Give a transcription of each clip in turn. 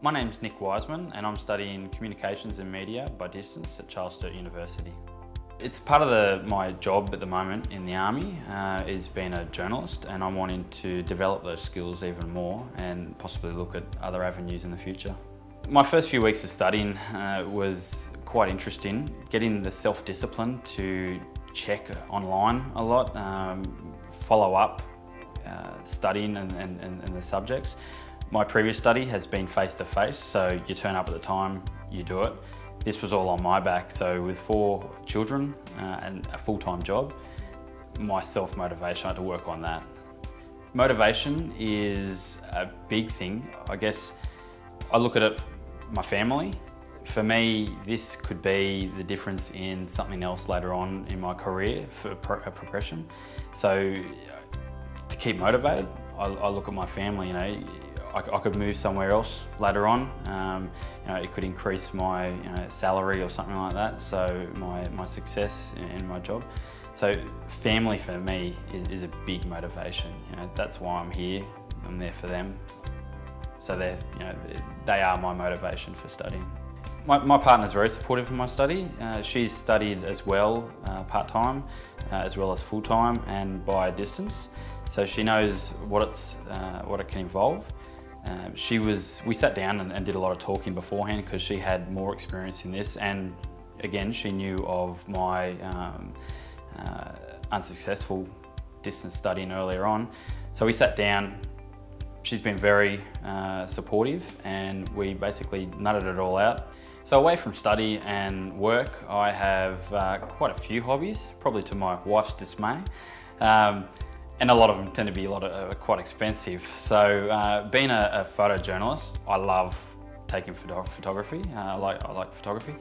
My name's Nick Wiseman and I'm studying Communications and Media by distance at Charles Sturt University. It's part of my job at the moment in the Army is being a journalist, and I'm wanting to develop those skills even more and possibly look at other avenues in the future. My first few weeks of studying was quite interesting, getting the self-discipline to check online a lot, follow up studying and the subjects. My previous study has been face-to-face, so you turn up at the time, you do it. This was all on my back, so with 4 children and a full-time job, my self-motivation, I had to work on that. Motivation is a big thing. I guess I look at it, my family. For me, this could be the difference in something else later on in my career for a progression. So to keep motivated, I look at my family, I could move somewhere else later on. It could increase my salary or something like that, so my success in my job. So family for me is a big motivation. That's why I'm here. I'm there for them. So they are my motivation for studying. My partner's very supportive of my study. She's studied as well part-time, as well as full-time and by distance. So she knows what it can involve. We sat down and did a lot of talking beforehand because she had more experience in this, and again she knew of my unsuccessful distance studying earlier on. So we sat down. She's been very supportive, and we basically nutted it all out. So away from study and work, I have quite a few hobbies, probably to my wife's dismay. And a lot of them tend to be quite expensive. So being a photojournalist, I love taking photography. I like photography.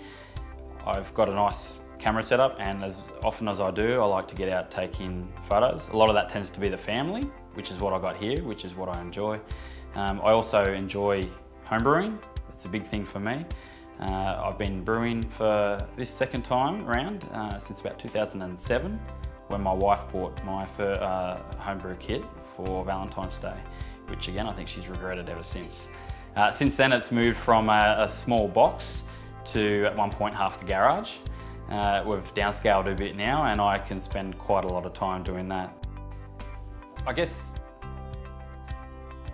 I've got a nice camera setup, and as often as I do, I like to get out taking photos. A lot of that tends to be the family, which is what I got here, which is what I enjoy. I also enjoy homebrewing. It's a big thing for me. I've been brewing for this second time around since about 2007. When my wife bought my homebrew kit for Valentine's Day, which again I think she's regretted ever since. Since then it's moved from a small box to at one point half the garage. We've downscaled a bit now, and I can spend quite a lot of time doing that. I guess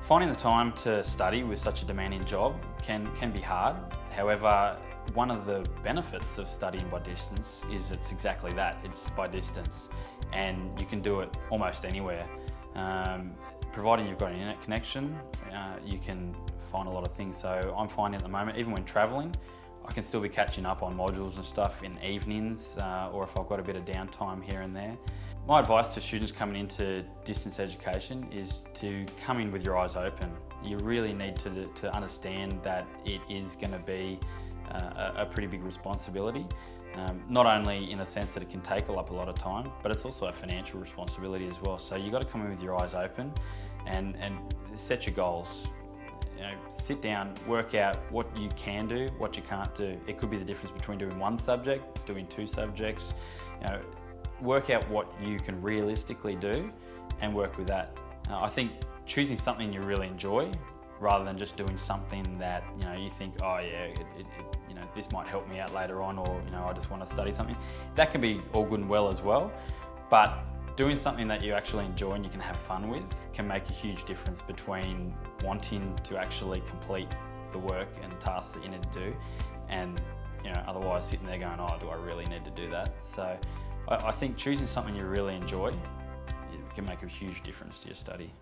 finding the time to study with such a demanding job can be hard. However, one of the benefits of studying by distance is it's exactly that. It's by distance, and you can do it almost anywhere. Providing you've got an internet connection, you can find a lot of things. So I'm finding at the moment, even when traveling, I can still be catching up on modules and stuff in evenings, or if I've got a bit of downtime here and there. My advice to students coming into distance education is to come in with your eyes open. You really need to understand that it is going to be a pretty big responsibility, not only in the sense that it can take up a lot of time, but it's also a financial responsibility as well. So you've got to come in with your eyes open and set your goals. Sit down, work out what you can do, what you can't do. It could be the difference between doing one subject, doing 2 subjects. Work out what you can realistically do and work with that. I think choosing something you really enjoy, rather than just doing something that you think, oh yeah, this might help me out later on, or I just want to study something. That can be all good and well as well, but doing something that you actually enjoy and you can have fun with can make a huge difference between wanting to actually complete the work and tasks that you need to do, and otherwise sitting there going, oh, do I really need to do that? So I think choosing something you really enjoy, it can make a huge difference to your study.